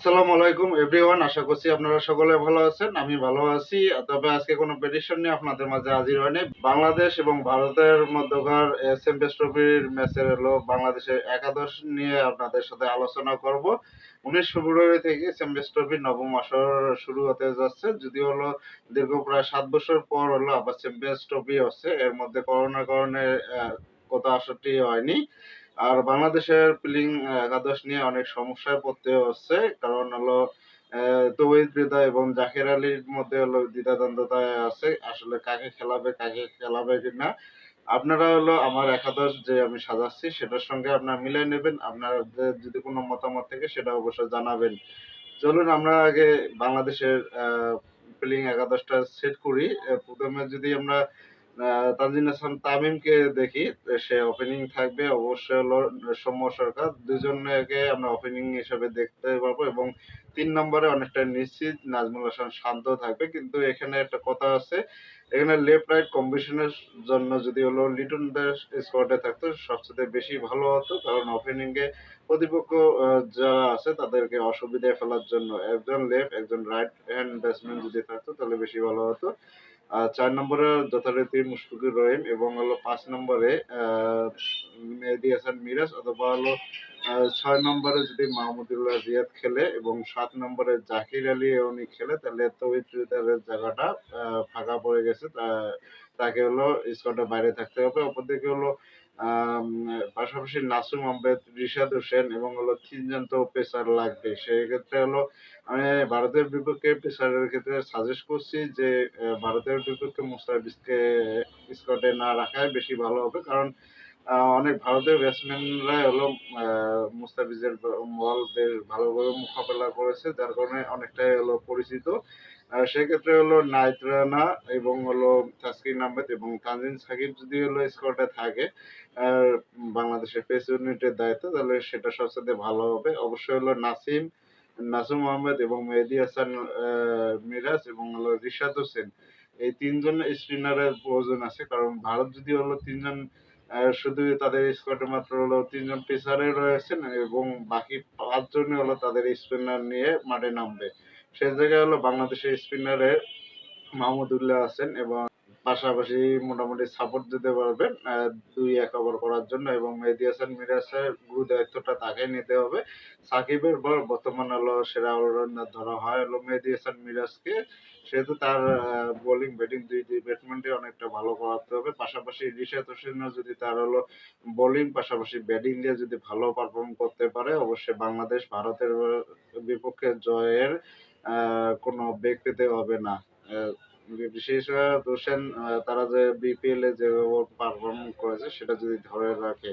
আসসালামু আলাইকুম এভরিওয়ান, আশা করছি আপনারা সকলে ভালো আছেন। আমি ভালো আছি। তবে আজকে কোনো প্রেডিকশন নিয়ে আপনাদের মাঝে হাজির হয়নি। বাংলাদেশ এবং ভারতের মধ্যকার চ্যাম্পিয়ন্স ট্রফির ম্যাচের হলো বাংলাদেশের একাদশ নিয়ে আপনাদের সাথে আলোচনা করব। 19 ফেব্রুয়ারি থেকে চ্যাম্পিয়ন্স ট্রফির নবম আসর শুরু হতে যাচ্ছে। যদিও হলো দীর্ঘ প্রায় 7 বছর পর হলো আবার চ্যাম্পিয়ন্স ট্রফি হচ্ছে। এর মধ্যে করোনার কারণে গত আসরটি হয়নি। আর বাংলাদেশের প্লেইং একাদশ নিয়ে অনেক সমস্যায় পড়তে হচ্ছে। কারণ হলো তৌহিদ হৃদয় এবং জাকের আলীর মধ্যে হলো দ্বিধাদ্বন্দ্বতায় আছে। আসলে কাকে খেলাবে কিনা। আপনারা হলো আমার একাদশ যে আমি সাজাচ্ছি সেটার সঙ্গে আপনারা মিলাই নেবেন। আপনাদের যদি কোনো মতামত থাকে সেটা অবশ্যই জানাবেন। চলুন আমরা আগে বাংলাদেশের প্লেইং একাদশটা সেট করি। প্রথমে যদি আমরা তানজিদ হাসান তামিমকে দেখি, সে ওপেনিং থাকবে অবশ্যই হলো সৌম্য সরকার। দুজনকে আমরা ওপেনিং হিসেবে দেখতে পারবো এবং 3 নম্বরে অনেকটা নিশ্চিত নাজমুল হাসান শান্ত থাকবে। কিন্তু এখানে একটা কথা আছে, এখানে লেফট রাইট কম্বিনেশনের জন্য যদি হলো লিটন দাস স্কোয়াডে থাকতো সবচেয়ে বেশি ভালো হতো। কারণ ওপেনিং এ প্রতিপক্ষ যারা আছে তাদেরকে অসুবিধায় ফেলার জন্য একজন লেফট একজন রাইট হ্যান্ড ব্যাটসম্যান যদি থাকতো তাহলে বেশি ভালো হতো। ৪ নম্বরে যথারীতি মুশফিকুর রহিম এবং হলো ৫ নম্বরে মেহেদী হাসান মিরাজ অথবা হলো ৬ নম্বরে যদি মাহমুদুল্লাহ রিয়াদ খেলে এবং ৭ নম্বরে জাকির আলী উনি খেলে তাহলে তৌহিদ হৃদয়ের জায়গাটা ফাঁকা পড়ে গেছে। তাকে হলো স্কোয়াডের বাইরে থাকতে হবে। অপরদিকে হলো আম পাশাপাশি নাসুম আহমেদ, রিশাদ হোসেন এবং হলো ৩ জন তো পেসার লাগবে। সেক্ষেত্রে হলো আমি ভারতের বিপক্ষে পেসারের ক্ষেত্রে সাজেস্ট করছি যে ভারতের বিপক্ষে মুস্তাফিজকে স্কোয়াডে না রাখাই বেশি ভালো হবে। কারণ অনেক ভারতীয় ব্যাটসম্যানরা হলো মুস্তাফিজের বল বেশ ভালোভাবে মোকাবেলা করেছে, যার কারণে অনেকটাই হলো পরিচিত। সেক্ষেত্রে হলো নাইট রানা এবং হলো তাসকিন আহমেদ এবং তানজিম সাকিব যদি হলো স্কোয়াডে থাকে বাংলাদেশের পেস ইউনিটের দায়িত্ব, তাহলে সেটা সবচেয়ে ভালো হবে। অবশ্যই হলো নাসুম আহমেদ এবং মেহেদী হাসান মিরাজ এবং হলো রিশাদ হোসেন, এই ৩ জন স্পিনারের প্রয়োজন আছে। কারণ ভারত যদি হলো ৩ জন শুধু তাদের স্কোয়াডে মাত্র হলো ৩ জন পেসারে রয়েছেন এবং বাকি ৫ জনই হলো তাদের স্পিনার নিয়ে মাঠে নামবে। সে জায়গায় হলো বাংলাদেশের স্পিনারে মাহমুদুল্লাহ আছেন এবং পাশাপাশি মোটামুটি সাপোর্ট দিতে পারবেন ২-১ ওভার করার জন্য এবং মেহেদী হাসান মিরাজের গুরু দায়িত্বটা তাকে নিতে হবে। সাকিবের পর বর্তমানে হলো সেরা অলরাউন্ডার ধরা হয় হলো মেহেদী হাসান মিরাজকে। সেহেতু তার বোলিং ব্যাটিং দুই ডিপার্টমেন্টে অনেকটা ভালো করাতে হবে। পাশাপাশি রিশাদ হোসেনও যদি তার হলো বোলিং পাশাপাশি ব্যাটিং দিয়ে যদি ভালো পারফর্ম করতে পারে অবশ্যই বাংলাদেশ ভারতের বিপক্ষে জয়ের কোনো বেগ পেতে হবে না। বিশেষ করে হোসেন তারা যে বিপিএল এ যে পারফর্ম করেছে সেটা যদি ধরে রাখে